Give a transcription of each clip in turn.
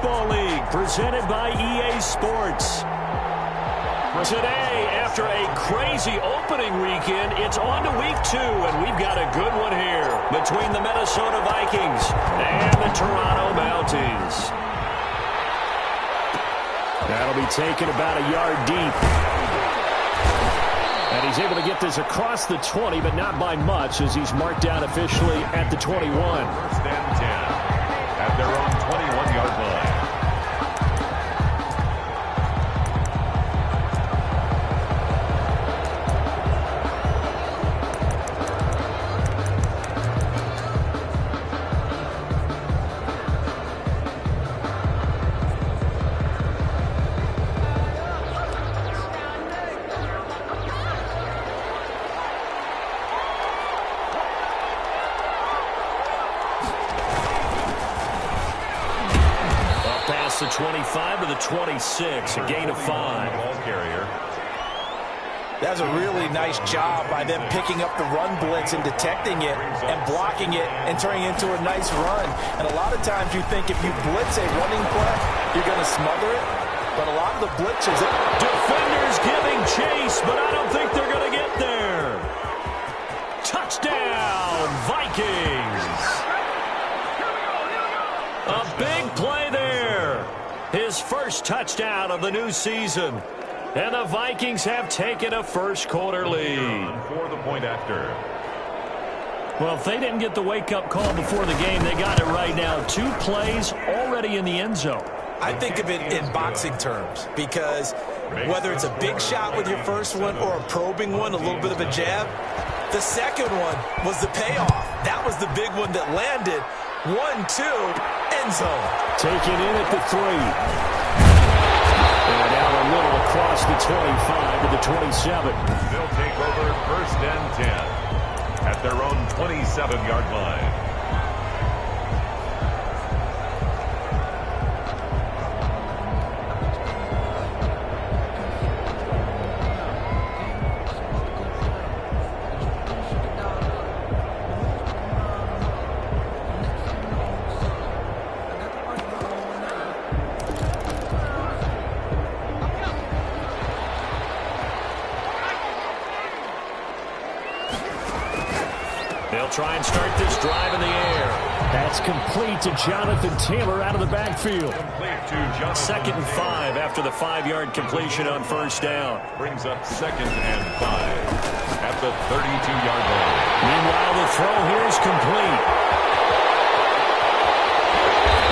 Football League, presented by EA Sports. Today, after a crazy opening weekend, it's on to week 2, and we've got a good one here between the Minnesota Vikings and the Toronto Mounties. That'll be taken about a yard deep. And he's able to get this across the 20, but not by much, as he's marked down officially at the 21. First and 10 at their own 21-yard line. The 25 to the 26, a gain of 5. Ball carrier. That's a really nice job by them picking up the run blitz and detecting it and blocking it and turning it into a nice run. And a lot of times you think if you blitz a running play, you're going to smother it. But a lot of the blitzes... Defenders giving chase, but I don't think they're going to get there. Touchdown, Vikings. A big play there. His first touchdown of the new season. And the Vikings have taken a first-quarter lead. For the point after. Well, if they didn't get the wake-up call before the game, they got it right now. 2 plays already in the end zone. I think of it in boxing terms because whether it's a big shot with your first one or a probing one, a little bit of a jab, the second one was the payoff. That was the big one that landed. 1-2, end zone. Take it in at the 3. And now a little across the 25 to the 27. They'll take over first and 10 at their own 27-yard line. They'll try and start this drive in the air. That's complete to Jonathan Taylor out of the backfield. Second and 5 after the 5-yard completion on first down. Brings up second and 5 at the 32-yard line. Meanwhile, the throw here is complete.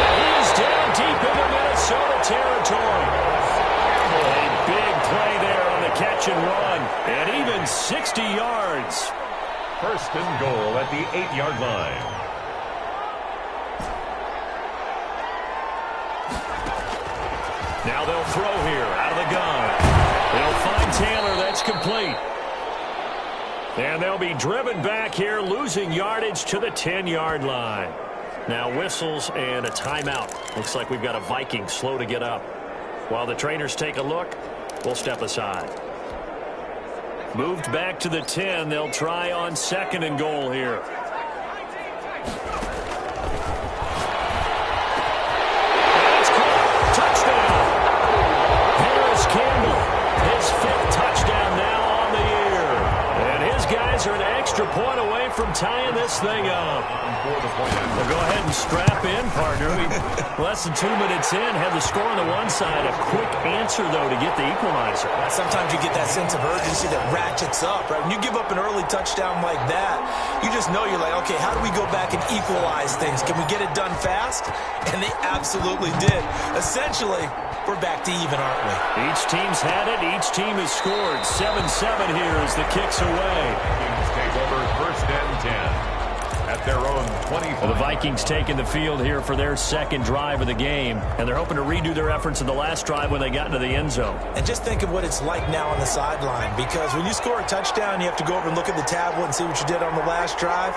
And he is down deep into Minnesota territory. A big play there on the catch and run. And even 60 yards. First and goal at the 8-yard line. Now they'll throw here out of the gun. They'll find Taylor. That's complete. And they'll be driven back here, losing yardage to the 10-yard line. Now whistles and a timeout. Looks like we've got a Viking slow to get up. While the trainers take a look, we'll step aside. Moved back to the 10. They'll try on second and goal here. That's caught. Touchdown. Harris Campbell, his 5th touchdown now on the year. And his guys are an extra point away from tying this thing up. Well, go ahead and strap in, partner. Less than 2 minutes in, had the score on the one side. A quick answer, though, to get the equalizer. Sometimes you get that sense of urgency that ratchets up, right? When you give up an early touchdown like that, you just know you're like, okay, how do we go back and equalize things? Can we get it done fast? And they absolutely did. Essentially, we're back to even, aren't we? Each team's had it. Each team has scored. 7-7 here as the kick's away. Vikings take over first and 10 at their own 25. Well, the Vikings taking the field here for their second drive of the game, and they're hoping to redo their efforts in the last drive when they got into the end zone. And just think of what it's like now on the sideline, because when you score a touchdown, you have to go over and look at the tablet and see what you did on the last drive.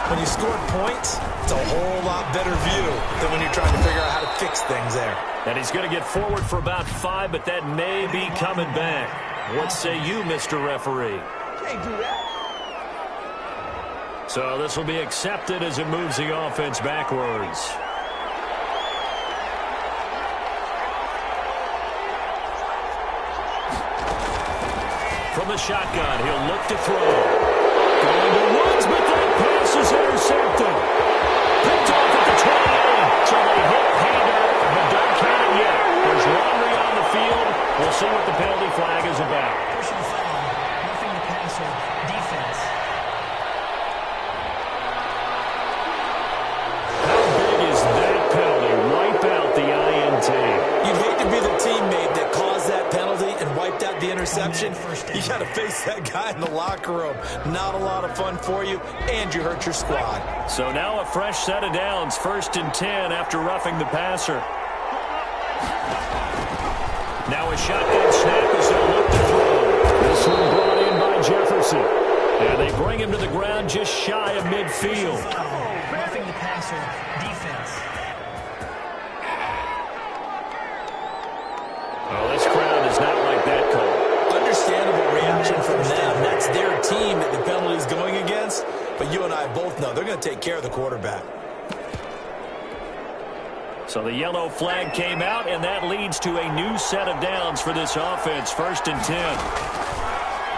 When you scored points, it's a whole lot better view than when you're trying to figure out how to fix things there. And he's going to get forward for about 5, but that may be coming back. What say you, Mr. Referee? Can't do that. So this will be accepted as it moves the offense backwards. From the shotgun, he'll look to throw. Going to Woods, but that pass is intercepted. Picked off at the 28. So they hit Hader, but don't count it yet. There's laundry on the field. We'll see what the penalty flag is about. Personal foul, roughing the passer, defense. How big is that penalty? Wipe out the INT. You'd hate to be the teammate that caused that penalty and wiped out the interception. You got to face that guy in the locker room. Not a lot of fun for you, and you hurt your squad. So now a fresh set of downs, 1st and 10 after roughing the passer. Now a shotgun snap as they look to throw. This one brought in by Jefferson. And they bring him to the ground just shy of midfield. Roughing the passer, defense. Oh, this crowd does not like that call. Understandable reaction from them. That's their team that the penalty is going against. But you and I both know they're going to take care of the quarterback. So the yellow flag came out, and that leads to a new set of downs for this offense. 1st and 10.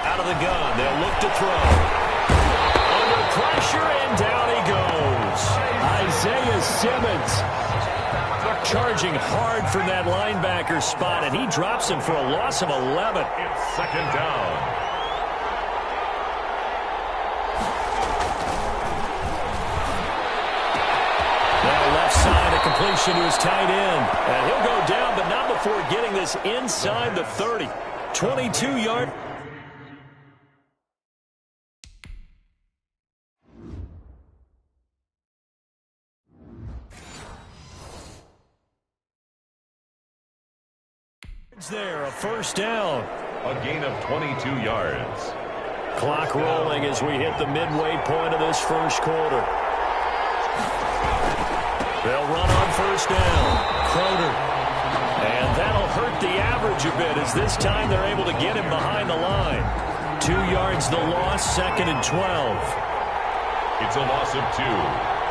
Out of the gun, they'll look to throw. Under pressure, and down he goes. Isaiah Simmons charging hard from that linebacker spot, and he drops him for a loss of 11. It's 2nd down. Now left side, a completion to his tight end. And he'll go down, but not before getting this inside the 30. 22-yard. There, a 1st down. A gain of 22 yards. Clock rolling as we hit the midway point of this 1st quarter. They'll run on 1st down. Crowder. And that'll hurt the average a bit as this time they're able to get him behind the line. 2 yards the loss, 2nd and 12. It's a loss of 2.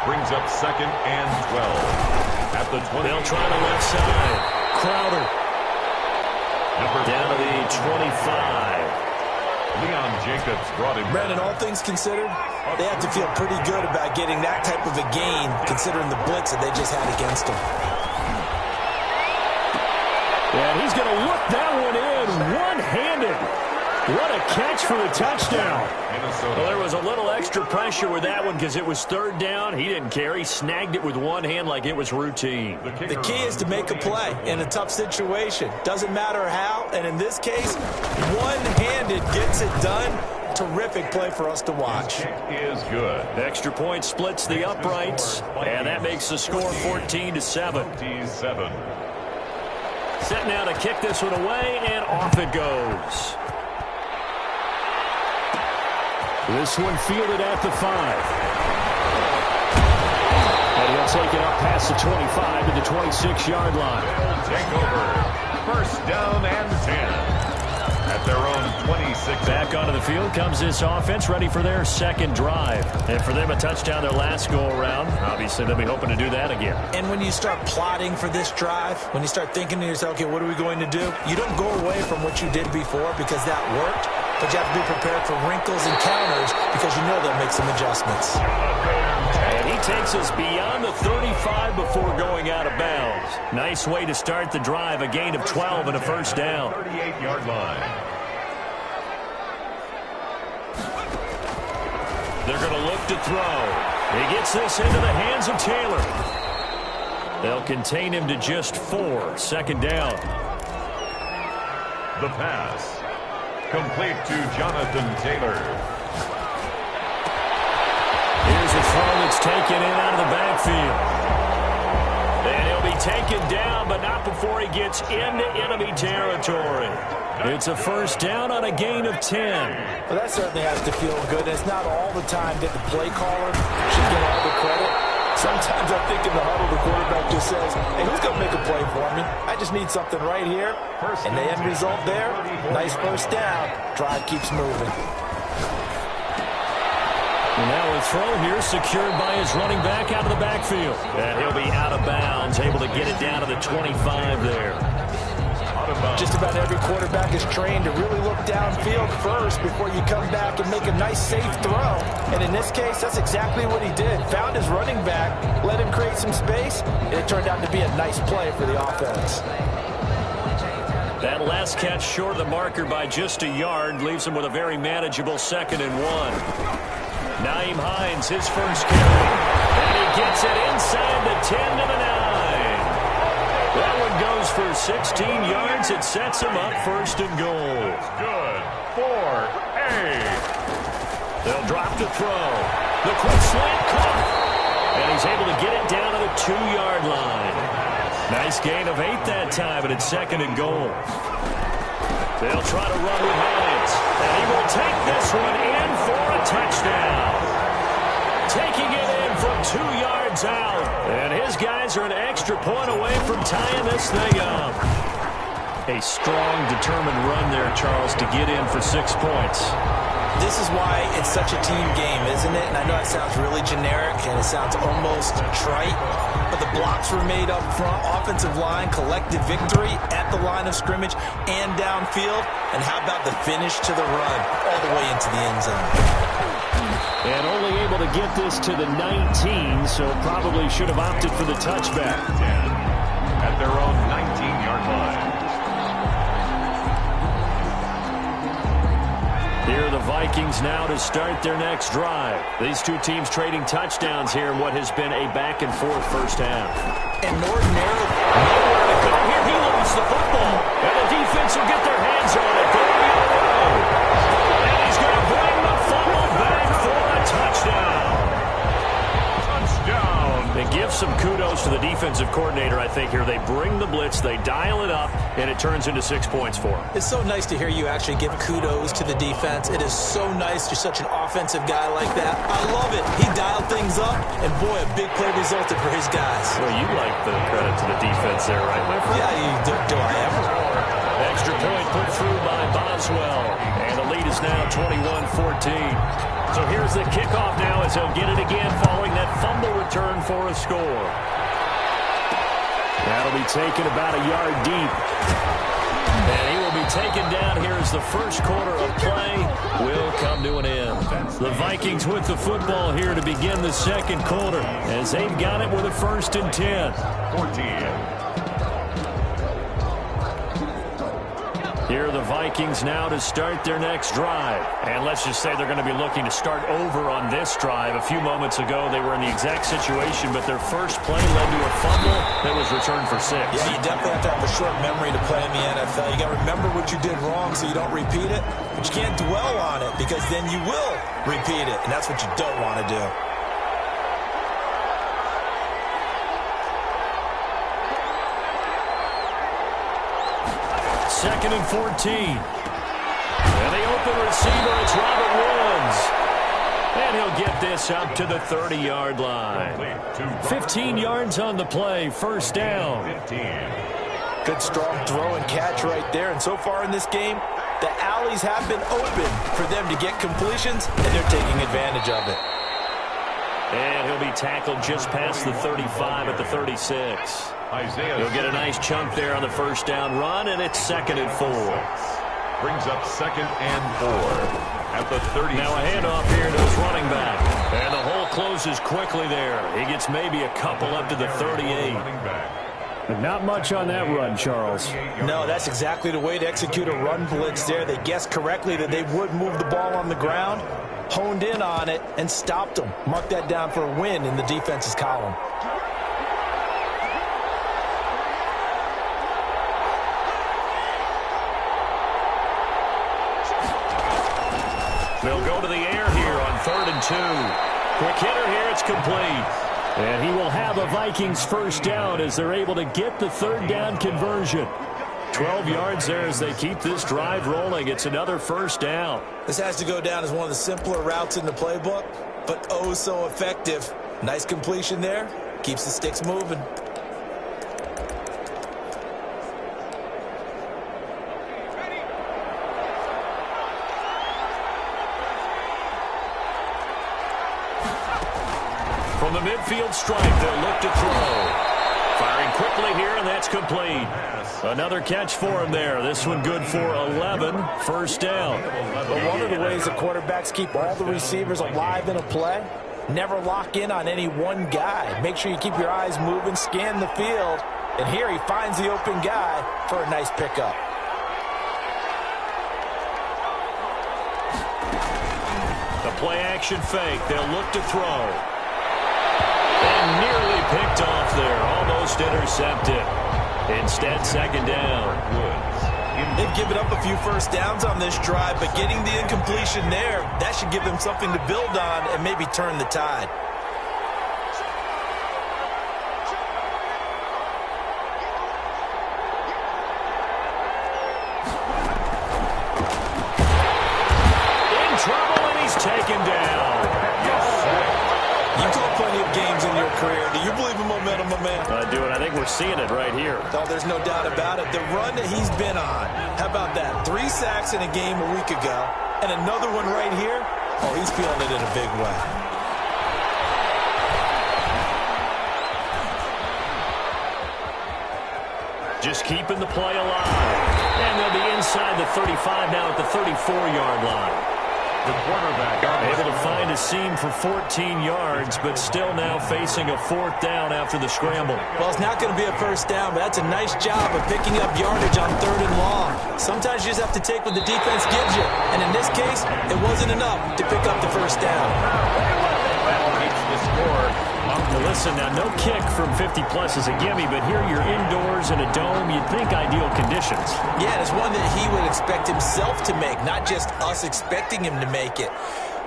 Brings up 2nd and 12. At the 20. They'll try the left side. Crowder. Down to the 25. Leon Jacobs brought him. Brandon, all things considered, they have to feel pretty good about getting that type of a gain considering the blitz that they just had against them. And he's going to look that one in one-handed. What a catch for the touchdown. Well, there was a little extra pressure with that one because it was 3rd down. He didn't care. He snagged it with one hand like it was routine. The key is to make a play in a tough situation. Doesn't matter how, and in this case, one-handed gets it done. Terrific play for us to watch. Is good. Extra point splits the uprights, and that makes the score 14-7. 47. Set now to kick this one away, and off it goes. This one fielded at the 5. And he'll take it up past the 25 to the 26-yard line. They'll take over. 1st down and 10. At their own 26. Back onto the field comes this offense, ready for their 2nd drive. And for them, a touchdown their last go-around. Obviously, they'll be hoping to do that again. And when you start plotting for this drive, when you start thinking to yourself, okay, what are we going to do? You don't go away from what you did before because that worked. But you have to be prepared for wrinkles and counters because you know they'll make some adjustments. And he takes us beyond the 35 before going out of bounds. Nice way to start the drive, a gain of 12 and a 1st down. 38-yard line. They're going to look to throw. He gets this into the hands of Taylor. They'll contain him to just 4. 2nd down. The pass. Complete to Jonathan Taylor. Here's a throw that's taken in out of the backfield. And he'll be taken down, but not before he gets into enemy territory. It's a 1st down on a gain of 10. Well, that certainly has to feel good. It's not all the time that the play caller should get all the credit. Sometimes I think in the huddle, the quarterback just says, hey, who's going to make a play for me? I just need something right here. And the end result there, nice 1st down. Drive keeps moving. And now a throw here secured by his running back out of the backfield. And he'll be out of bounds, able to get it down to the 25 there. Just about every quarterback is trained to really look downfield first before you come back and make a nice, safe throw. And in this case, that's exactly what he did. Found his running back, let him create some space, and it turned out to be a nice play for the offense. That last catch short of the marker by just a yard leaves him with a very manageable 2nd and 1. Nyheim Hines, his first carry. And he gets it inside the 10 to the 9. That one goes for 16 yards. It sets him up 1st and goal. Good for A. They'll drop to throw. The quick slant caught. And he's able to get it down to the 2-yard line. Nice gain of 8 that time, and it's 2nd and goal. They'll try to run with Hines. And he will take this one in for a touchdown. Taking it in from 2 yards out. And his guys are an extra point away from tying this thing up. A strong, determined run there, Charles, to get in for 6 points. This is why it's such a team game, isn't it? And I know it sounds really generic and it sounds almost trite, but the blocks were made up front. Offensive line collected victory at the line of scrimmage and downfield. And how about the finish to the run all the way into the end zone? And only able to get this to the 19, so probably should have opted for the touchback. 10 at their own 19-yard line. Here are the Vikings now to start their next drive. These two teams trading touchdowns here in what has been a back-and-forth first half. And ordinarily, nowhere to go here. He lost the football. And the defense will get their hands on it. Going the other way. And he's going to bring the fumble back for a touchdown. And give some kudos to the defensive coordinator, I think, here. They bring the blitz, they dial it up, and it turns into 6 points for them. It's so nice to hear you actually give kudos to the defense. It is so nice you're such an offensive guy like that. I love it. He dialed things up, and boy, a big play resulted for his guys. Well, you like the credit to the defense there, right, my friend? Yeah, do I ever? Extra point put through by Boswell, and the lead is now 21-14. So here's the kickoff now as he'll get it again following that fumble return for a score. That'll be taken about a yard deep. And he will be taken down here as the first quarter of play will come to an end. The Vikings with the football here to begin the second quarter as they've got it with a 1st and 10. 14. Here are the Vikings now to start their next drive. And let's just say they're going to be looking to start over on this drive. A few moments ago, they were in the exact situation, but their first play led to a fumble that was returned for 6. Yeah, you definitely have to have a short memory to play in the NFL. You got to remember what you did wrong so you don't repeat it, but you can't dwell on it because then you will repeat it, and that's what you don't want to do. 2nd and 14. And the open receiver, it's Robert Woods. And he'll get this up to the 30-yard line. 15 yards on the play, 1st down. 15. Good strong throw and catch right there. And so far in this game, the alleys have been open for them to get completions, and they're taking advantage of it. And he'll be tackled just past the 35 at the 36. He'll get a nice chunk there on the 1st down run, and it's 2nd and 4. Brings up 2nd and 4 at the 30. Now a handoff here to his running back. And the hole closes quickly there. He gets maybe a couple up to the 38. But not much on that run, Charles. No, that's exactly the way to execute a run blitz there. They guessed correctly that they would move the ball on the ground, honed in on it, and stopped them. Mark that down for a win in the defense's column. They'll go to the air here on 3rd and 2. Quick hitter here, it's complete. And he will have a Vikings 1st down as they're able to get the 3rd down conversion. 12 yards there as they keep this drive rolling. It's another 1st down. This has to go down as one of the simpler routes in the playbook, but oh so effective. Nice completion there. Keeps the sticks moving. From the midfield stripe, they'll look to throw. Firing quickly here, and that's complete. Another catch for him there. This one good for 11. First down. But one of the ways the quarterbacks keep all the receivers alive in a play, never lock in on any one guy. Make sure you keep your eyes moving, scan the field. And here he finds the open guy for a nice pickup. The play-action fake. They'll look to throw. And nearly picked off there. Almost intercepted. Instead, second down. They've given up a few first downs on this drive, but getting the incompletion there, that should give them something to build on and maybe turn the tide. In trouble, and he's taken down. You called plenty of games in your career. Do you believe in momentum, my man? I do, and I think we're seeing it right here. Oh, there's no doubt about it. The run that he's been on. How about that? 3 sacks in a game a week ago, and another one right here. Oh, he's feeling it in a big way. Just keeping the play alive. And they'll be inside the 35 now at the 34-yard line. The quarterback able to find a seam for 14 yards, but still now facing a 4th down after the scramble. Well, it's not going to be a first down, but that's a nice job of picking up yardage on 3rd and long. Sometimes you just have to take what the defense gives you. And in this case, it wasn't enough to pick up the first down. The score. Now listen, now no kick from 50-plus is a gimme, but here you're indoors in a dome. You'd think ideal conditions. Yeah, it's one that he would expect himself to make, not just us expecting him to make it.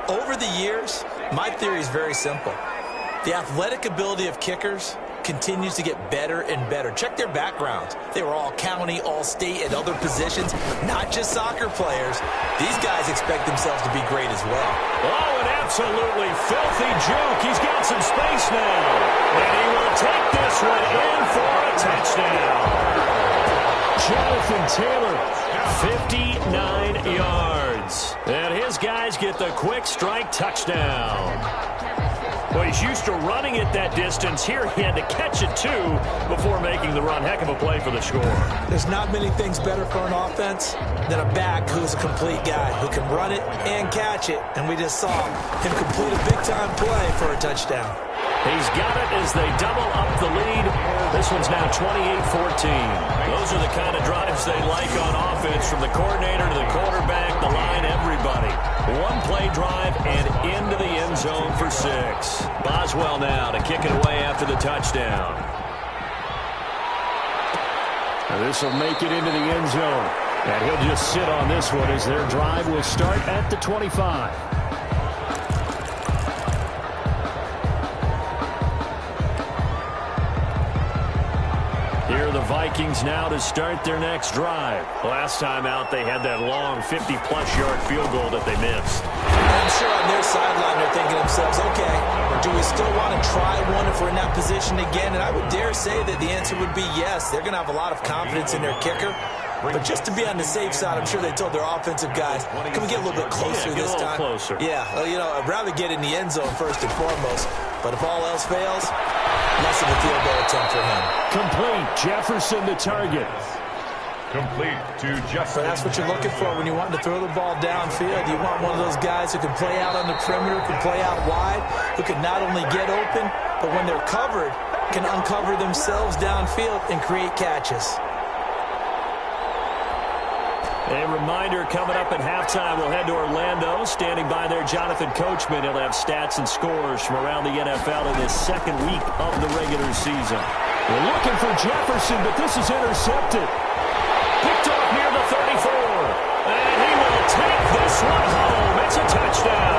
Over the years, my theory is very simple. The athletic ability of kickers continues to get better and better. Check their backgrounds. They were all county, all state, at other positions, not just soccer players. These guys expect themselves to be great as well. Oh, an absolutely filthy juke. He's got some space now. And he will take this one in for a touchdown. Jonathan Taylor, 59 yards. And his guys get the quick strike touchdown. Well, he's used to running it that distance. Here he had to catch it, too, before making the run. Heck of a play for the score. There's not many things better for an offense than a back who's a complete guy, who can run it and catch it. And we just saw him complete a big-time play for a touchdown. He's got it as they double up the lead. This one's now 28-14. Those are the kind of drives they like on offense, from the coordinator to the quarterback, the line, everybody. One play drive and into the end zone for 6. Boswell now to kick it away after the touchdown. This will make it into the end zone. And he'll just sit on this one as their drive will start at the 25. Here are the Vikings now to start their next drive. Last time out, they had that long 50-plus yard field goal that they missed. I'm sure on their sideline they're thinking to themselves, okay, do we still want to try one if we're in that position again? And I would dare say that the answer would be yes. They're going to have a lot of confidence in their kicker. But just to be on the safe side, I'm sure they told their offensive guys, can we get a little bit closer this time? Closer. Yeah, well, you know, I'd rather get in the end zone first and foremost. But if all else fails, less of a field goal attempt for him. Complete. Jefferson the target. Complete to Jefferson. But that's what you're looking for when you want to throw the ball downfield. You want one of those guys who can play out on the perimeter, can play out wide, who can not only get open, but when they're covered, can uncover themselves downfield and create catches. A reminder, coming up at halftime, we'll head to Orlando. Standing by there, Jonathan Coachman. He'll have stats and scores from around the NFL in this second week of the regular season. We're looking for Jefferson, but this is intercepted. Picked off near the 34. And he will take this one home. It's a touchdown.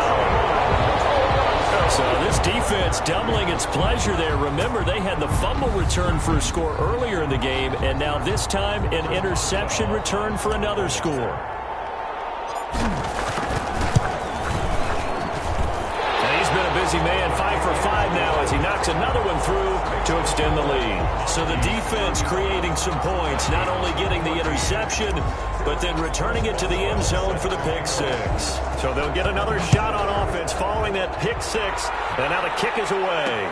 So this defense doubling its pleasure there. Remember, they had the fumble return for a score earlier in the game, and now this time an interception return for another score. And he's been a busy man, 5 for 5 now as he knocks another one through to extend the lead. So the defense creating some points, not only getting the interception, but then returning it to the end zone for the pick 6. So they'll get another shot on offense following that pick 6, and now the kick is away.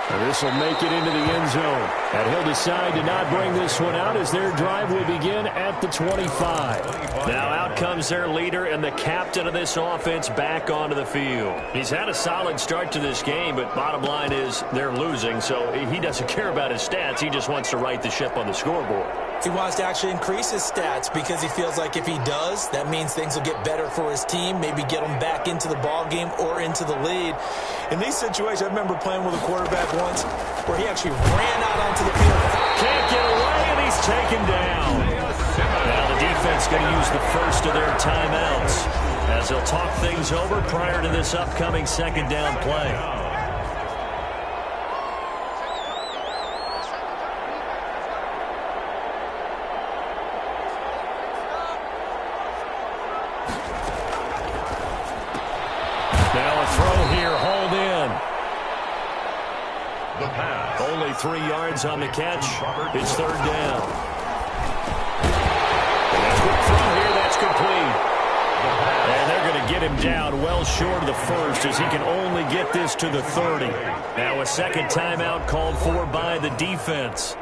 This will make it into the end zone. And he'll decide to not bring this one out as their drive will begin at the 25. Now out comes their leader and the captain of this offense back onto the field. He's had a solid start to this game, but bottom line is they're losing, so he doesn't care about his stats. He just wants to right the ship on the scoreboard. He wants to actually increase his stats because he feels like if he does, that means things will get better for his team, maybe get them back into the ball game or into the lead. In these situations, I remember playing with a quarterback once where he actually ran out onto the field. Can't get away, and he's taken down. Now the defense going to use the first of their timeouts as they'll talk things over prior to this upcoming second down play. Only 3 yards on the catch. It's third down. From here, that's complete. And they're going to get him down well short of the first as he can only get this to the 30. Now a second timeout called for by the defense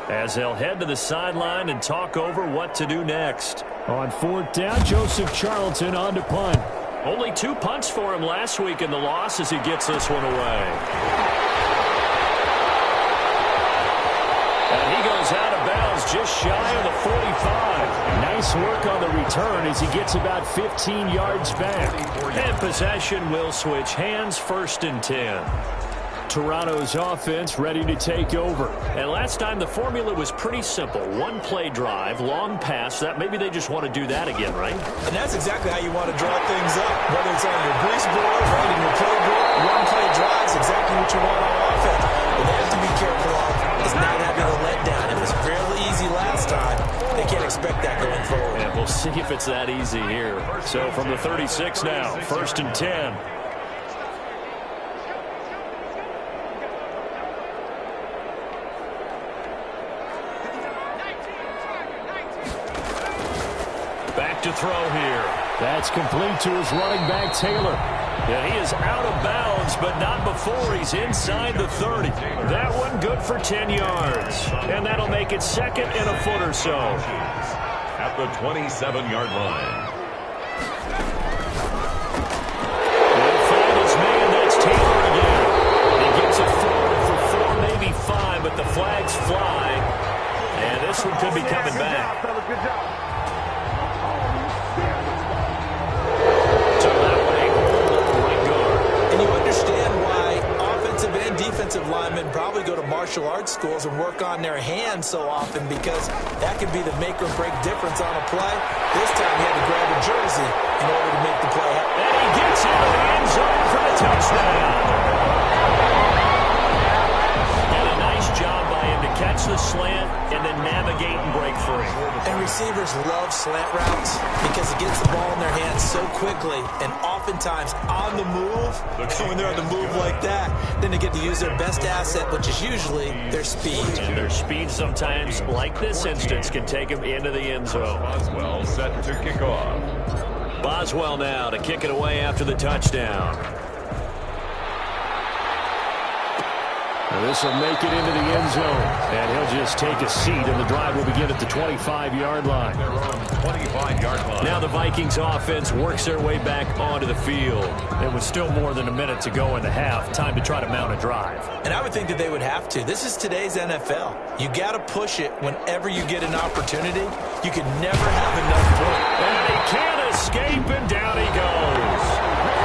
as they'll head to the sideline and talk over what to do next. On fourth down, Joseph Charlton on to punt. Only 2 punts for him last week in the loss as he gets this one away. And he goes out of bounds just shy of the 45. Nice work on the return as he gets about 15 yards back. And possession will switch hands, first and 10. Toronto's offense ready to take over. And last time the formula was pretty simple. 1 play drive, long pass. That maybe they just want to do that again, right? And that's exactly how you want to draw things up. Whether it's on your grease board, right in your playbook, 1 play drive is exactly what you want on offense. But they have to be careful of is not having a letdown. It was fairly easy last time. They can't expect that going forward. And we'll see if it's that easy here. So from the 36 now, first and 10. Back to throw here. That's complete to his running back, Taylor. Yeah, he is out of bounds, but not before he's inside the 30. That one good for 10 yards. And that'll make it second and a foot or so. At the 27-yard line. He'll find his man. That's Taylor again. He gets it forward for 4, maybe 5, but the flags fly. And this one could be coming back. Good job. Defensive linemen probably go to martial arts schools and work on their hands so often because that could be the make or break difference on a play. This time he had to grab a jersey in order to make the play happen. And he gets into the end zone for the touchdown. And a nice job by him to catch the slant and then navigate and break free. And receivers love slant routes because it gets the ball in their hands so quickly and oftentimes on the move. When they're on the move like that, then they get to use their best asset, which is usually their speed. And their speed sometimes, like this instance, can take them into the end zone. Boswell set to kick off. Boswell now to kick it away after the touchdown. This will make it into the end zone, and he'll just take a seat, and the drive will begin at the 25-yard line. Their own 25-yard line. Now the Vikings offense works their way back onto the field. It was still more than a minute to go in the half. Time to try to mount a drive. And I would think that they would have to. This is today's NFL. You got to push it whenever you get an opportunity. You can never have enough points. And he can't escape, and down he goes.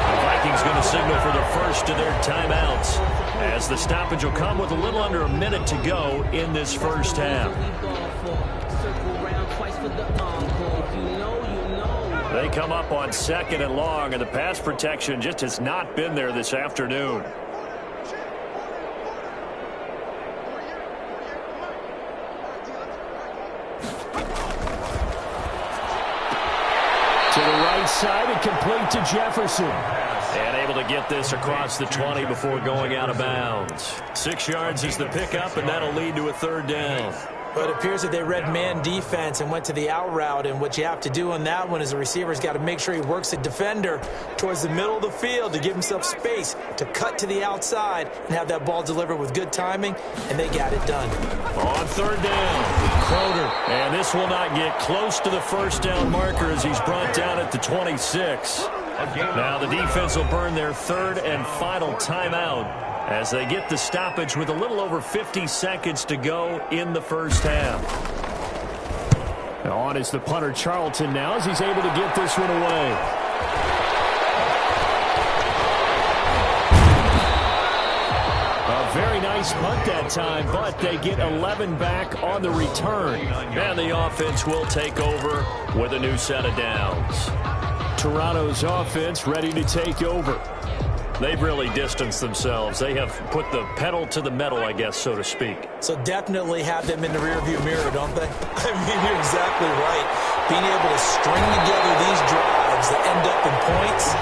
The Vikings going to signal for the first of their timeouts, as the stoppage will come with a little under a minute to go in this first half. They come up on second and long, and the pass protection just has not been there this afternoon. To the right side and complete to Jefferson. And able to get this across the 20 before going out of bounds. 6 yards is the pickup, and that'll lead to a third down. But it appears that they read man defense and went to the out route, and what you have to do on that one is the receiver's got to make sure he works the defender towards the middle of the field to give himself space to cut to the outside and have that ball delivered with good timing, and they got it done. On third down, Crowder, and this will not get close to the first down marker as he's brought down at the 26. Now the defense will burn their third and final timeout as they get the stoppage with a little over 50 seconds to go in the first half. On is the punter Charlton now as he's able to get this one away. A very nice punt that time, but they get 11 back on the return. And the offense will take over with a new set of downs. Toronto's offense ready to take over. They've really distanced themselves. They have put the pedal to the metal, I guess, so to speak. So definitely have them in the rearview mirror, don't they? I mean, you're exactly right. Being able to string together these drives that end up in points,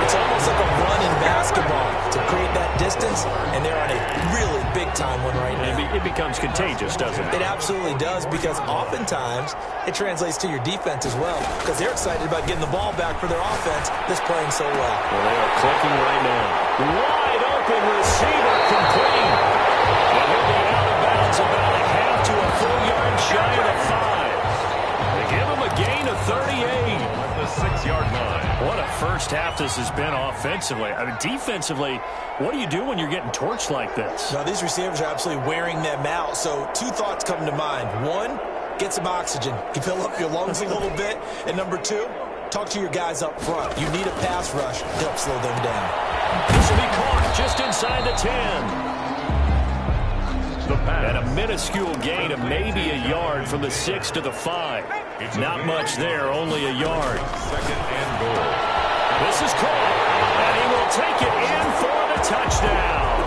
it's almost like a run in basketball to create that distance, and they're on a really big-time one right now. It becomes contagious, doesn't it? It absolutely does, because oftentimes it translates to your defense as well, because they're excited about getting the ball back for their offense that's playing so well. Well, they are clicking right now. Wide open receiver complete. And he'll be out of bounds about a half to a full yard shy of the 5. They give him a gain of 38. At the 6-yard line. What a first half this has been offensively. I mean, defensively, what do you do when you're getting torched like this? Now, these receivers are absolutely wearing them out. So 2 thoughts come to mind. 1, get some oxygen. You fill up your lungs a little bit. And number 2, talk to your guys up front. You need a pass rush to help slow them down. This will be caught just inside the 10. And a minuscule gain of maybe a yard from the 6 to the 5. Not much there, only a yard. Second and goal. This is caught, and he will take it in for the touchdown.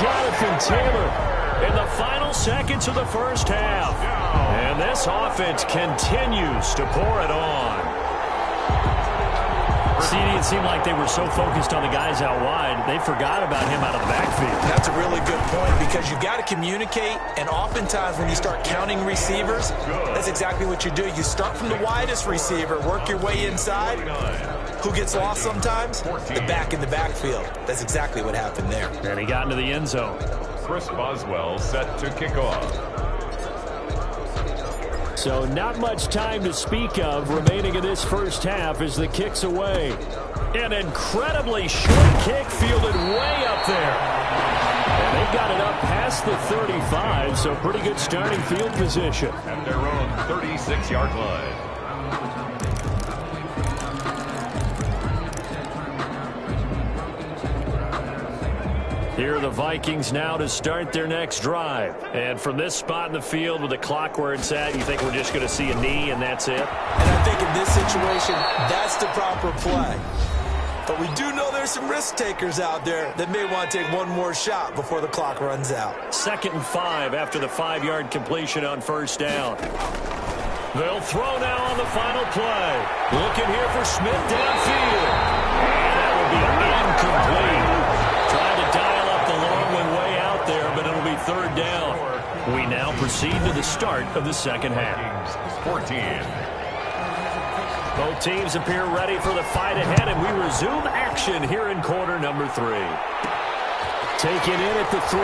Jonathan Taylor in the final seconds of the first half. And this offense continues to pour it on. It seemed like they were so focused on the guys out wide, they forgot about him out of the backfield. That's a really good point, because you got to communicate, and oftentimes when you start counting receivers, that's exactly what you do. You start from the widest receiver, work your way inside. Who gets lost sometimes? The back in the backfield. That's exactly what happened there. And he got into the end zone. Chris Boswell set to kick off. So not much time to speak of remaining in this first half as the kick's away. An incredibly short kick fielded way up there. And they've got it up past the 35, so pretty good starting field position. At their own 36-yard line. Here are the Vikings now to start their next drive. And from this spot in the field with the clock where it's at, you think we're just going to see a knee and that's it? And I think in this situation, that's the proper play. But we do know there's some risk takers out there that may want to take one more shot before the clock runs out. 2nd and 5 after the 5-yard completion on first down. They'll throw now on the final play. Looking here for Smith downfield. And that will be incomplete. Trying to dial up the long one way out there, but it'll be 3rd down. We now proceed to the start of the second half. 14. Both teams appear ready for the fight ahead, and we resume action here in quarter number 3. Taken in at the 3.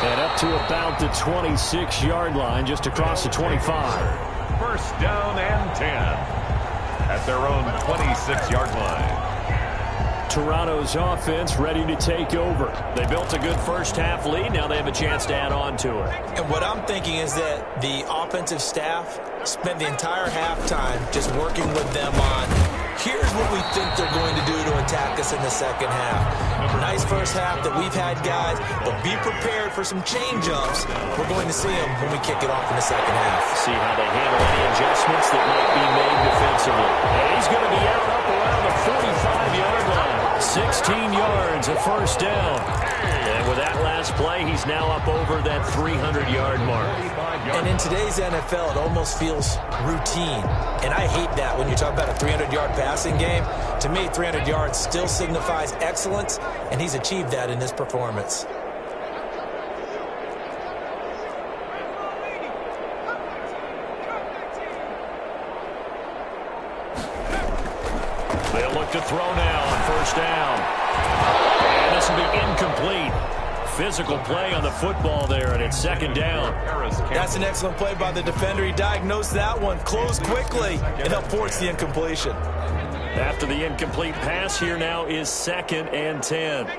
And up to about the 26-yard line, just across the 25. First down and 10. At their own 26-yard line. Toronto's offense ready to take over. They built a good first half lead. Now they have a chance to add on to it. And what I'm thinking is that the offensive staff spent the entire halftime just working with them on, here's what we think they're going to do to attack us in the second half. Nice first half that we've had, guys, but be prepared for some change-ups. We're going to see them when we kick it off in the second half. See how they handle any adjustments that might be made defensively. And he's going to be out up around the 45-yard line. 16 yards, a first down. And with that last play, he's now up over that 300-yard mark. And in today's NFL, it almost feels routine. And I hate that when you talk about a 300-yard passing game. To me, 300 yards still signifies excellence, and he's achieved that in this performance. look to throw now on first down. And this will be incomplete. Physical play on the football there, and it's second down. That's an excellent play by the defender. He diagnosed that one, closed quickly, and helped force the incompletion. After the incomplete pass, here now is 2nd and 10.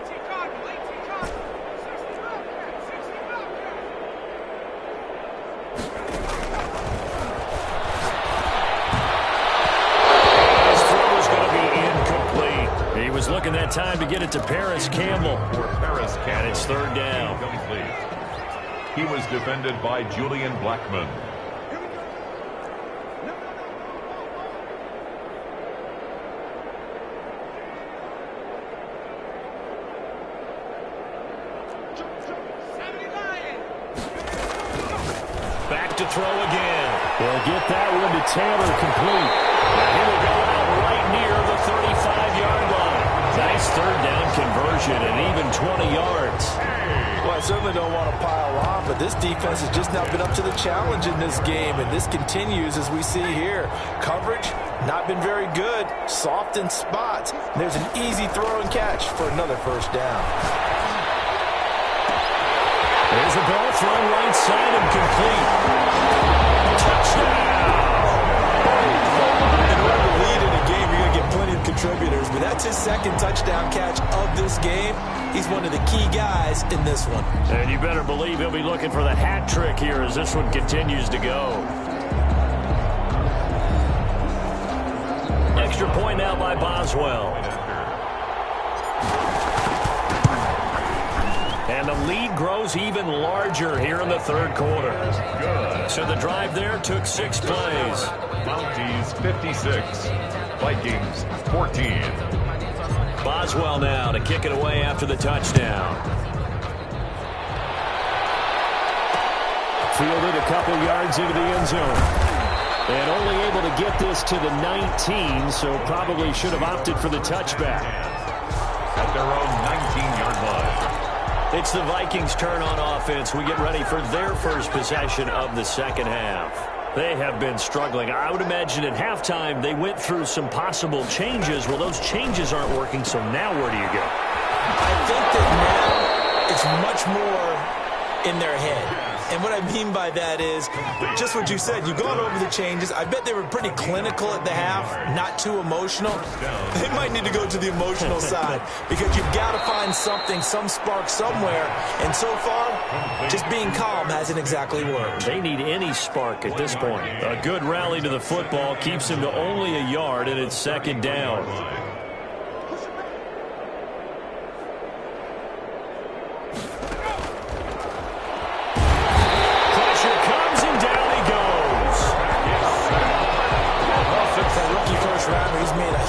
Was looking that time to get it to Paris Campbell. And it's 3rd down. He was defended by Julian Blackman. Back to throw again. They'll get that one to Taylor complete. Now he will go out right near the 35-yard line. Nice 3rd down conversion and even 20 yards. Well, I certainly don't want to pile on, but this defense has just not been up to the challenge in this game, and this continues as we see here. Coverage, not been very good, soft in spots. There's an easy throw and catch for another first down. There's a ball thrown right side and complete. Touchdown! Plenty of contributors, but that's his 2nd touchdown catch of this game. He's one of the key guys in this one. And you better believe he'll be looking for the hat trick here as this one continues to go. Extra point now by Boswell. And the lead grows even larger here in the 3rd quarter. So the drive there took 6 plays. Mounties 56. Vikings 14. Boswell now to kick it away after the touchdown. Fielded a couple yards into the end zone. And only able to get this to the 19, so probably should have opted for the touchback. At their own 19-yard line. It's the Vikings' turn on offense. We get ready for their first possession of the second half. They have been struggling. I would imagine at halftime they went through some possible changes. Well, those changes aren't working, so now where do you go? I think that now it's much more in their head. And what I mean by that is just what you said. You've gone over the changes. I bet they were pretty clinical at the half, not too emotional. They might need to go to the emotional side because you've got to find something, some spark somewhere. And so far, just being calm hasn't exactly worked. They need any spark at this point. A good rally to the football keeps them to only a yard, and it's 2nd down.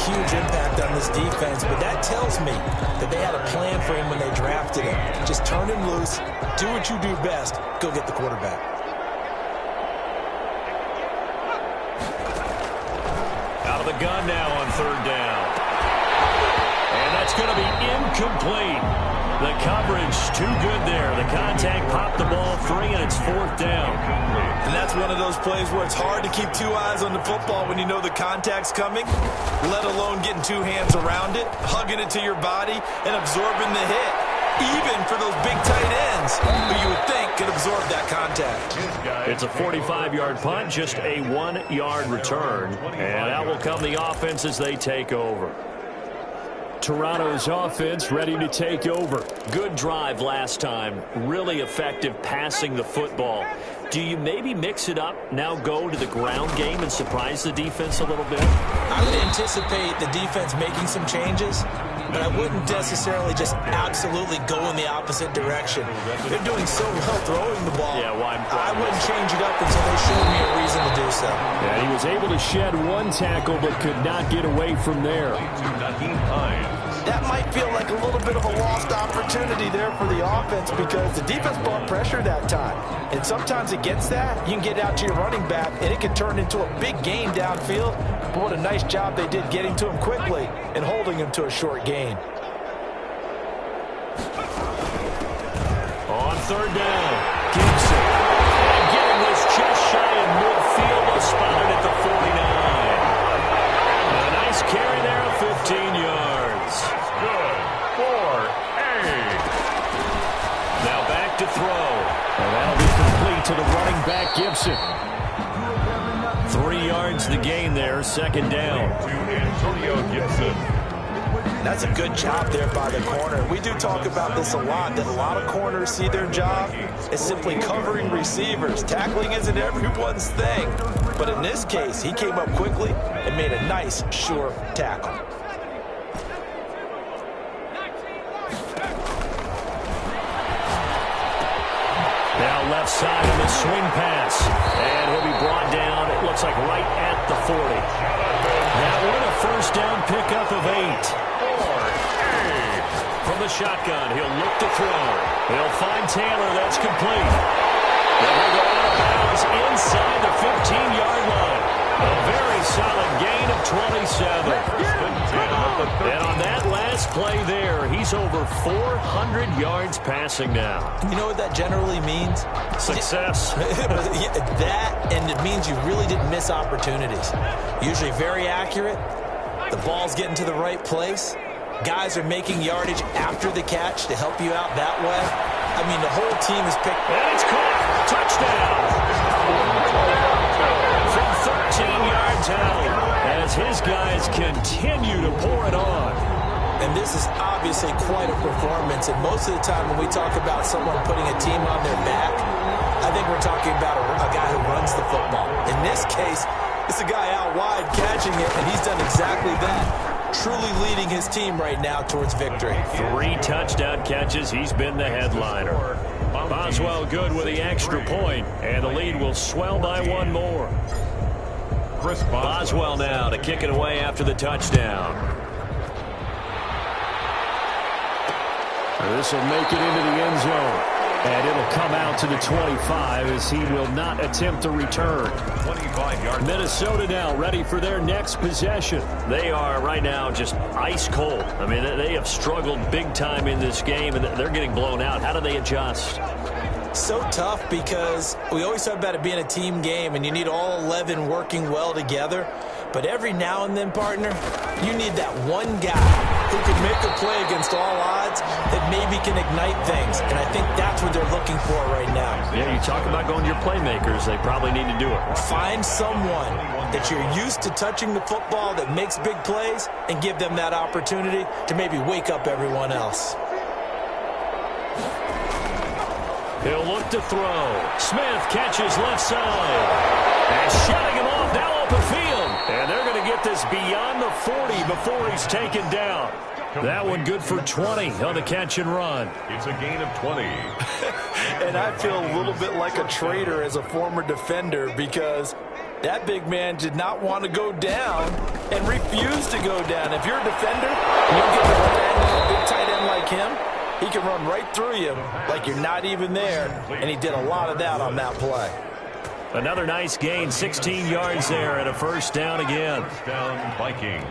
Huge impact on this defense, but that tells me that they had a plan for him when they drafted him. Just turn him loose, do what you do best, go get the quarterback. Out of the gun now on 3rd down. And that's going to be incomplete. The coverage too good there. The contact popped the ball free, and it's 4th down. And that's one of those plays where it's hard to keep 2 eyes on the football when you know the contact's coming, let alone getting 2 hands around it, hugging it to your body, and absorbing the hit. Even for those big tight ends who you would think could absorb that contact. It's a 45-yard punt, just a 1-yard return. And out will come the offense as they take over. Toronto's offense ready to take over. Good drive last time. Really effective passing the football. Do you maybe mix it up, now go to the ground game and surprise the defense a little bit? I would anticipate the defense making some changes, but I wouldn't necessarily just absolutely go in the opposite direction. They're doing so well throwing the ball. Yeah, why I wouldn't change it up until they showed me a reason to do so. Yeah, he was able to shed 1 tackle but could not get away from there. That might feel like a little bit of a lost opportunity there for the offense because the defense brought pressure that time. And sometimes against that, you can get out to your running back, and it can turn into a big gain downfield. But what a nice job they did getting to him quickly and holding him to a short gain. On 3rd down, Gibson. And getting this just shy of midfield, spotted at the 49. A nice carry there, a 15 to the running back, Gibson. 3 yards the gain there, second down. To Antonio Gibson. That's a good job there by the corner. We do talk about this a lot, that a lot of corners see their job as simply covering receivers. Tackling isn't everyone's thing. But in this case, he came up quickly and made a nice, sure tackle. Now left side of the swing pass. And he'll be brought down, it looks like right at the 40. Now with a first down pickup of 8. From the shotgun, he'll look to throw. He'll find Taylor, that's complete. He'll go out of bounds inside the 15-yard line. A very solid gain of 27. And on that last play there, he's over 400 yards passing now. You know what that generally means? Success. That, and it means you really didn't miss opportunities. Usually very accurate. The ball's getting to the right place. Guys are making yardage after the catch to help you out that way. I mean, the whole team is picked. And it's caught. Touchdown. From 13 yards out as his guys continue to pour it on. And this is obviously quite a performance. And most of the time when we talk about someone putting a team on their back, I think we're talking about a guy who runs the football. In this case, it's a guy out wide catching it, and he's done exactly that. Truly leading his team right now towards victory. 3 touchdown catches. He's been the headliner. Boswell good with the extra point, and the lead will swell by 1 more. Chris Boswell now to kick it away after the touchdown. This will make it into the end zone. And it'll come out to the 25 as he will not attempt to return. 25 yards. Minnesota now ready for their next possession. They are right now just ice cold. I mean, they have struggled big time in this game, and they're getting blown out. How do they adjust? So tough because we always talk about it being a team game, and you need all 11 working well together. But every now and then, partner, you need that one guy who can make a play against all odds that maybe can ignite things. And I think that's what they're looking for right now. Yeah, you talk about going to your playmakers. They probably need to do it. Find someone that you're used to touching the football that makes big plays and give them that opportunity to maybe wake up everyone else. He'll look to throw. Smith catches left side. And shutting him off now open field. And they're going to get this beyond the 40 before he's taken down. That one good for 20 on the catch and run. It's a gain of 20. And I feel a little bit like a traitor as a former defender because that big man did not want to go down and refused to go down. If you're a defender and you get to run at a big tight end like him, he can run right through you like you're not even there, and he did a lot of that on that play. Another nice gain, 16 yards there, and a first down again. First down, Vikings.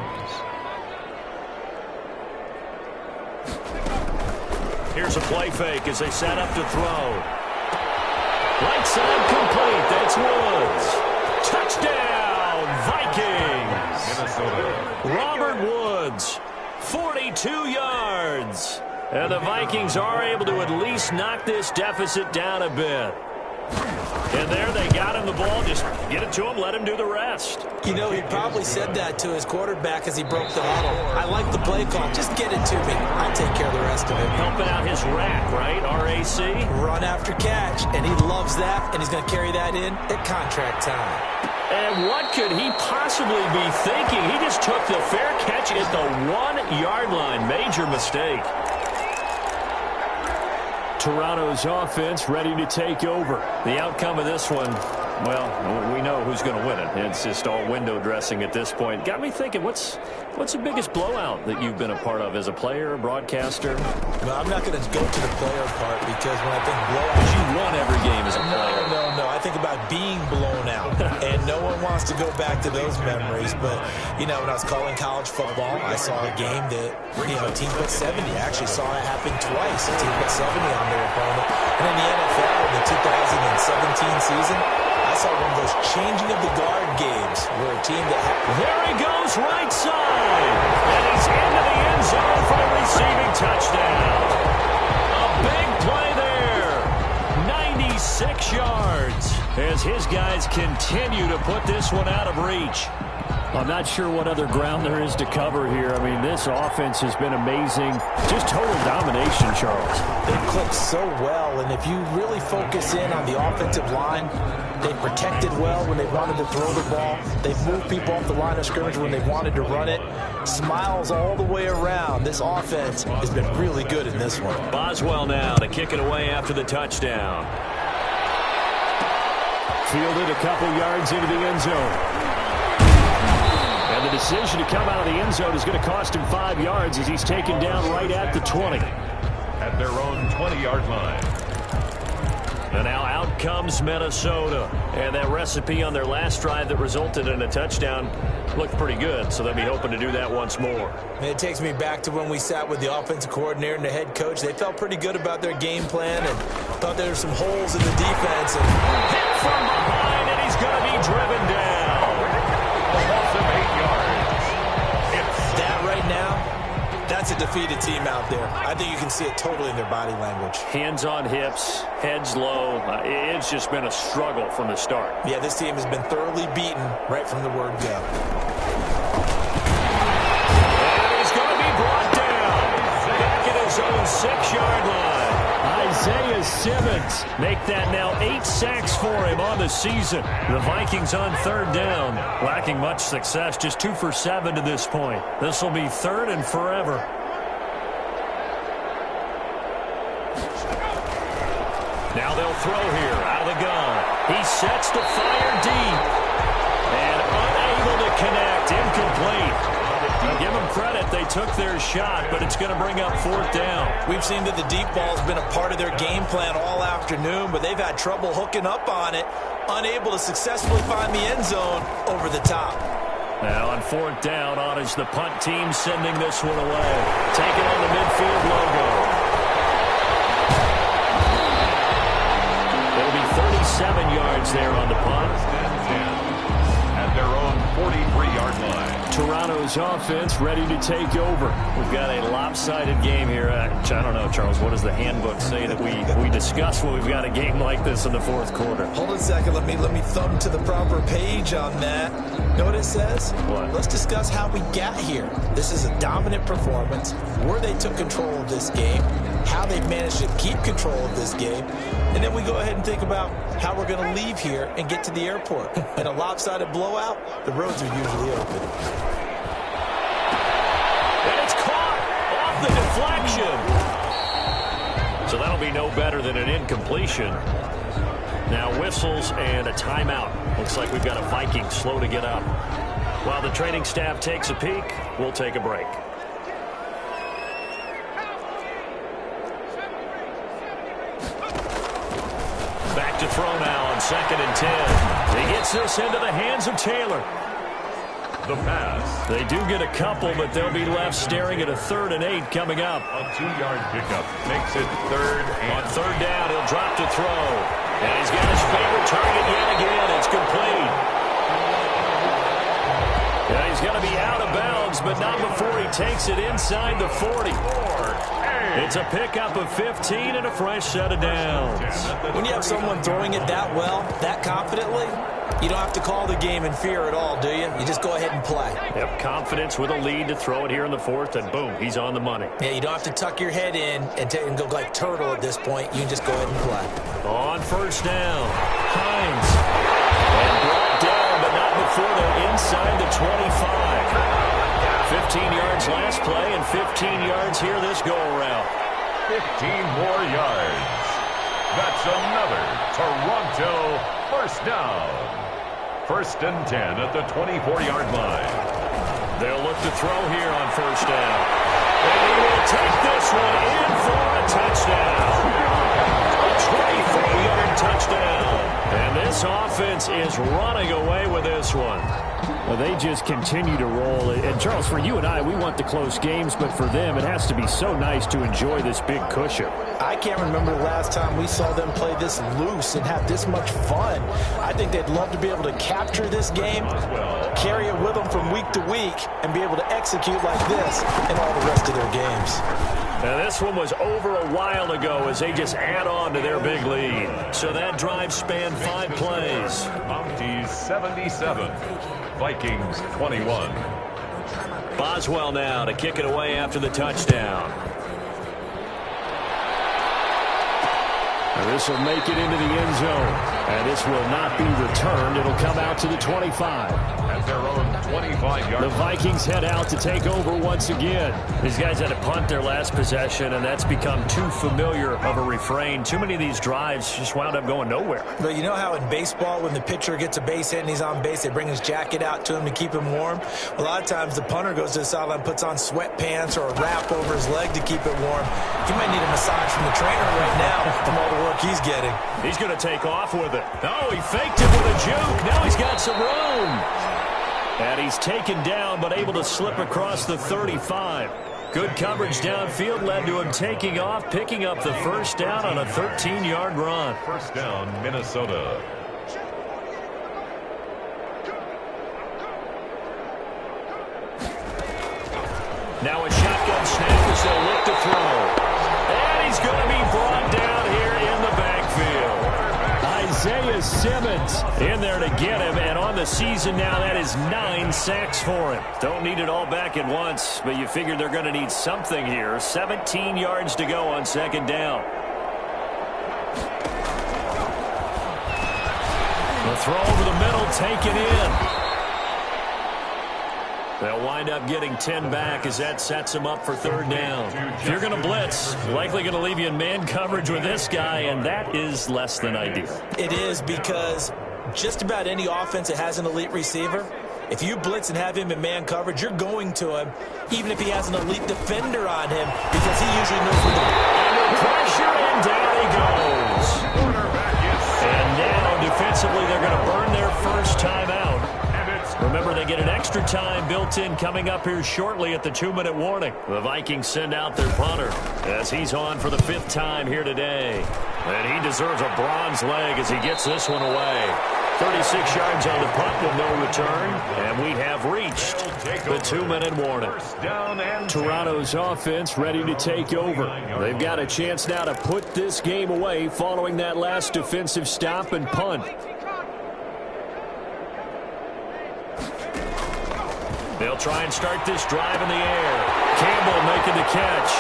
Here's a play fake as they set up to throw. Right side complete. That's Woods. Touchdown, Vikings. Minnesota. Robert Woods, 42 yards. And the Vikings are able to at least knock this deficit down a bit. And there they got him the ball. Just get it to him, let him do the rest. You know, he probably said that to his quarterback as he broke the huddle. I like the play call. Just get it to me. I'll take care of the rest of it. Helping out his rack, right? RAC. Run after catch, and he loves that, and he's going to carry that in at contract time. And what could he possibly be thinking? He just took the fair catch at the 1-yard line. Major mistake. Toronto's offense ready to take over. The outcome of this one, well, we know who's going to win it. It's just all window dressing at this point. Got me thinking, what's the biggest blowout that you've been a part of as a player, a broadcaster? Well, I'm not going to go to the player part because when I think blowout, you won every game as a player. No. I think about being blown out, and no one wants to go back to those memories. But, you know, when I was calling college football, I saw a game that, you know, a team put 70. I actually saw it happen twice. A team put 70 on their opponent. And in the NFL, in the 2017 season, I saw one of those changing of the guard games where a team that had... There he goes, right side. And he's into the end zone for the receiving touchdown. A big play there. 96 6 yards as his guys continue to put this one out of reach. I'm not sure what other ground there is to cover here. I mean, this offense has been amazing. Just total domination, Charles. They click so well, and if you really focus in on the offensive line, they protected well when they wanted to throw the ball. They've moved people off the line of scrimmage when they wanted to run it. Smiles all the way around. This offense has been really good in this one. Boswell now to kick it away after the touchdown. Fielded a couple yards into the end zone. And the decision to come out of the end zone is going to cost him 5 yards as he's taken down right at the 20. At their own 20-yard line. And now out comes Minnesota. And that recipe on their last drive that resulted in a touchdown looked pretty good, so they'll be hoping to do that once more. And it takes me back to when we sat with the offensive coordinator and the head coach. They felt pretty good about their game plan and thought there were some holes in the defense. And hit from behind, and he's going to be driven down. A loss of 8 yards. That right now, that's a defeated team out there. I think you can see it totally in their body language. Hands on hips, heads low. It's just been a struggle from the start. Yeah, this team has been thoroughly beaten right from the word go. And he's going to be brought down. Back at his own 6-yard line. Isaiah Simmons make that now 8 sacks for him on the season. The Vikings on 3rd down, lacking much success, just 2 for 7 to this point. This will be 3rd and forever. Now they'll throw here out of the gun. He sets to fire deep and unable to connect, incomplete. Now give them credit, they took their shot, but it's going to bring up 4th down. We've seen that the deep ball has been a part of their game plan all afternoon, but they've had trouble hooking up on it, unable to successfully find the end zone over the top. Now on 4th down, on is the punt team sending this one away. Taking on the midfield logo. It'll be 37 yards there on the punt. At their own 43-yard line. Toronto's offense ready to take over. We've got a lopsided game here. I don't know, Charles, what does the handbook say that we discuss when we've got a game like this in the 4th quarter? Hold on a second. Let me thumb to the proper page on that. Know what it says? What? Let's discuss how we got here. This is a dominant performance, where they took control of this game, how they've managed to keep control of this game, and then we go ahead and think about how we're going to leave here and get to the airport. In a lopsided blowout, the roads are usually open. And it's caught off the deflection. So that'll be no better than an incompletion. Now whistles and a timeout. Looks like we've got a Viking slow to get up. While the training staff takes a peek, we'll take a break. Back to throw now on 2nd and 10. He gets this into the hands of Taylor. The pass. They do get a couple, but they'll be left staring at a 3rd and 8 coming up. A 2-yard pickup makes it 3rd and... On 3rd down, he'll drop to throw. And he's got his favorite target yet again. It's complete. Yeah, he's going to be out of bounds, but not before he takes it inside the 40. It's a pickup of 15 and a fresh set of downs. When you have someone throwing it that well, that confidently, you don't have to call the game in fear at all, do you? You just go ahead and play. Yep, confidence with a lead to throw it here in the 4th, and boom, he's on the money. Yeah, you don't have to tuck your head in and go like turtle at this point. You can just go ahead and play. On 1st down, Hines. And brought down, but not before they're inside the 25. 15 yards last play and 15 yards here this go-around. 15 more yards. That's another Toronto 1st down. 1st and 10 at the 24-yard line. They'll look to throw here on 1st down. And he will take this one in for a touchdown. A 24-yard touchdown. And this offense is running away with this one. Well, they just continue to roll. And, Charles, for you and I, we want the close games, but for them, it has to be so nice to enjoy this big cushion. I can't remember the last time we saw them play this loose and have this much fun. I think they'd love to be able to capture this game carry it with them from week to week and be able to execute like this in all the rest of their games. Now, this one was over a while ago as they just add on to their big lead. So that drive spanned 5 plays. Mounties 77, Vikings 21. Boswell now to kick it away after the touchdown. And this will make it into the end zone. And this will not be returned. It'll come out to the 25. At their own 25-yard. The Vikings head out to take over once again. These guys had to punt their last possession, and that's become too familiar of a refrain. Too many of these drives just wound up going nowhere. But you know how in baseball, when the pitcher gets a base hit and he's on base, they bring his jacket out to him to keep him warm? A lot of times the punter goes to the sideline, puts on sweatpants or a wrap over his leg to keep it warm. He might need a massage from the trainer right now from all the work he's getting. He's going to take off with it. Oh, he faked it with a juke. Now he's got some room. And he's taken down but able to slip across the 35. Good coverage downfield led to him taking off, picking up the first down on a 13-yard run. First down, Minnesota. Now a shotgun snap as they'll look to throw. And he's going to be brought down here in the backfield. Isaiah Simmons in there to get him, and on the season now, that is 9 sacks for him. Don't need it all back at once, but you figure they're going to need something here. 17 yards to go on second down. The throw over the middle, taken in. They'll wind up getting 10 back as that sets them up for third down. If you're going to blitz, likely going to leave you in man coverage with this guy, and that is less than ideal. It is, because just about any offense that has an elite receiver, if you blitz and have him in man coverage, you're going to him, even if he has an elite defender on him, because he usually knows where under pressure, and down he goes. And now, defensively, they're going to burn their first time out. Remember, they get an extra time built in coming up here shortly at the 2-minute warning. The Vikings send out their punter as he's on for the 5th time here today. And he deserves a bronze leg as he gets this one away. 36 yards on the punt with no return. And we have reached the 2-minute warning. Toronto's offense ready to take over. They've got a chance now to put this game away following that last defensive stop and punt. They'll try and start this drive in the air. Campbell making the catch.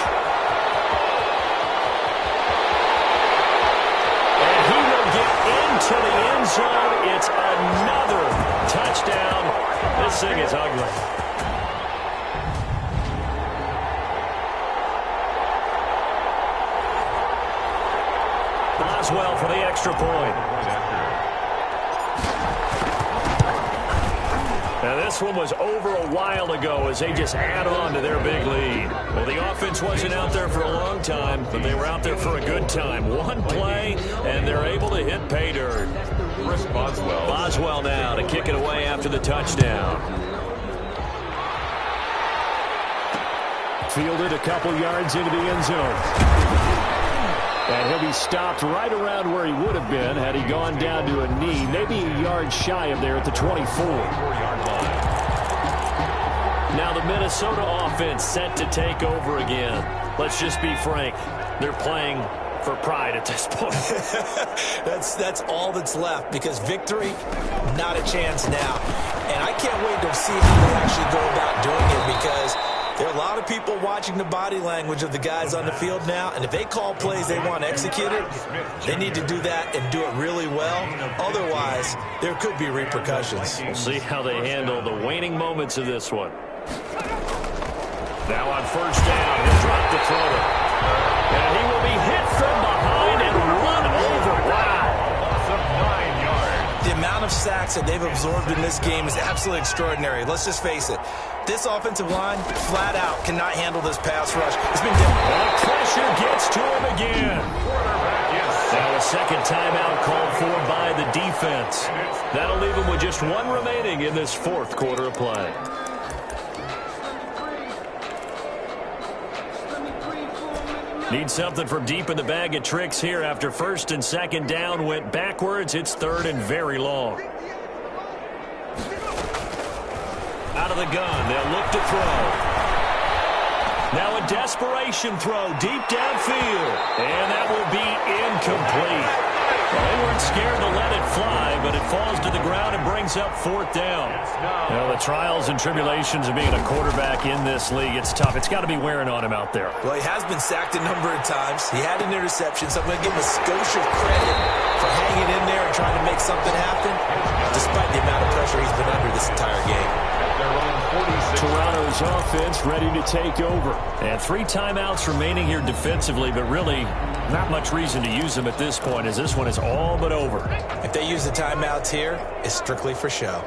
And he will get into the end zone. It's another touchdown. This thing is ugly. Boswell for the extra point. Now, this one was over a while ago as they just add on to their big lead. Well, the offense wasn't out there for a long time, but they were out there for a good time. One play, and they're able to hit pay dirt. Boswell now to kick it away after the touchdown. Fielded a couple yards into the end zone. And he'll be stopped right around where he would have been had he gone down to a knee, maybe a yard shy of there at the 24. Now the Minnesota offense set to take over again. Let's just be frank. They're playing for pride at this point. That's all that's left, because victory, not a chance now. And I can't wait to see how they actually go about doing it, because there are a lot of people watching the body language of the guys on the field now, and if they call plays they want executed, they need to do that and do it really well. Otherwise, there could be repercussions. We'll see how they handle the waning moments of this one. Now on first down, he'll drop the throw. And he will be hit from behind and run over. Wow. Loss of 9 yards. The amount of sacks that they've absorbed in this game is absolutely extraordinary. Let's just face it. This offensive line, flat out, cannot handle this pass rush. It's been difficult. And pressure gets to him again. Now a second timeout called for by the defense. That'll leave him with just one remaining in this 4th quarter of play. Need something from deep in the bag of tricks here after first and second down went backwards. It's 3rd and very long. Out of the gun, they'll look to throw. Now a desperation throw deep downfield. And that will be incomplete. Well, they weren't scared to let it fly, but it falls to the ground and brings up 4th down. Well, the trials and tribulations of being a quarterback in this league, it's tough. It's got to be wearing on him out there. Well, he has been sacked a number of times. He had an interception, so I'm going to give him a skosh of credit for hanging in there and trying to make something happen, despite the amount of pressure he's been under this entire game. Toronto's offense ready to take over. And 3 timeouts remaining here defensively, but really not much reason to use them at this point, as this one is all but over. If they use the timeouts here, it's strictly for show.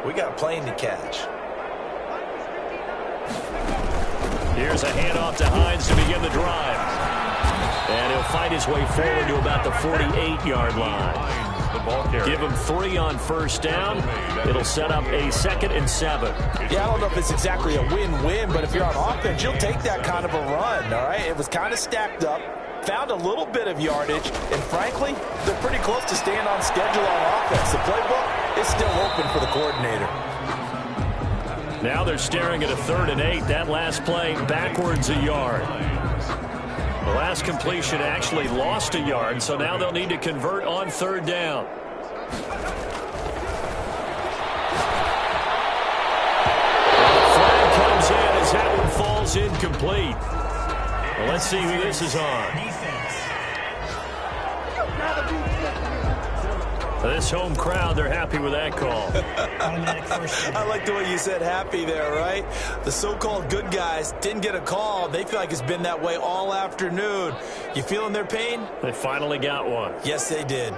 We got a plane to catch. Here's a handoff to Hines to begin the drive. And he'll fight his way forward to about the 48-yard line. Give him 3 on 1st down. It'll set up a 2nd and 7. Yeah, I don't know if it's exactly a win-win, but if you're on offense, you'll take that kind of a run, all right? It was kind of stacked up, found a little bit of yardage, and frankly, they're pretty close to staying on schedule on offense. The playbook is still open for the coordinator. Now they're staring at a 3rd and 8. That last play backwards a yard. The last completion actually lost a yard, so now they'll need to convert on 3rd down. Flag comes in as that one falls incomplete. Well, let's see who this is on. This home crowd, they're happy with that call. I like the way you said happy there, right? The so-called good guys didn't get a call. They feel like it's been that way all afternoon. You feeling their pain? They finally got one. Yes, they did.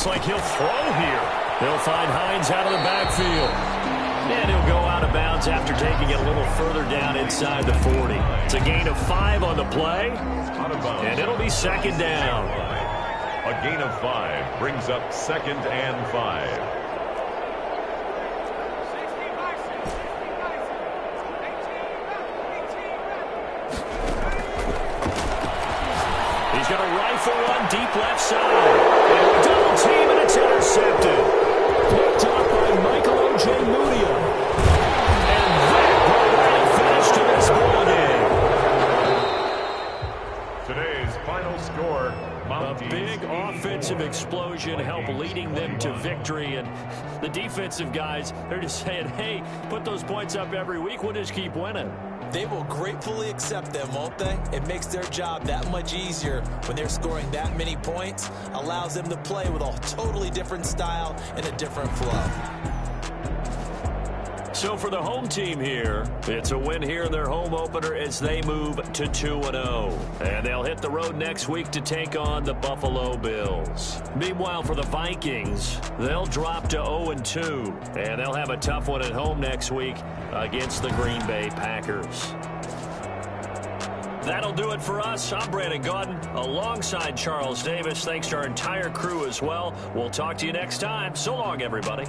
Like he'll throw here. They'll find Hines out of the backfield. And he'll go out of bounds after taking it a little further down inside the 40. It's a gain of 5 on the play. And it'll be 2nd down. A gain of 5 brings up 2nd and 5. He's going to rifle one deep left side. And double team, and it's intercepted. Picked up by Michael O.J. Mudia. And that will really finish to this ball game. Today's final score. A big offensive explosion helped leading them to victory. And the defensive guys, they're just saying, hey, put those points up every week. We'll just keep winning. They will gratefully accept them, won't they? It makes their job that much easier when they're scoring that many points. Allows them to play with a totally different style and a different flow. So for the home team here, it's a win here in their home opener as they move to 2-0. And they'll hit the road next week to take on the Buffalo Bills. Meanwhile, for the Vikings, they'll drop to 0-2. And they'll have a tough one at home next week against the Green Bay Packers. That'll do it for us. I'm Brandon Gaudin alongside Charles Davis. Thanks to our entire crew as well. We'll talk to you next time. So long, everybody.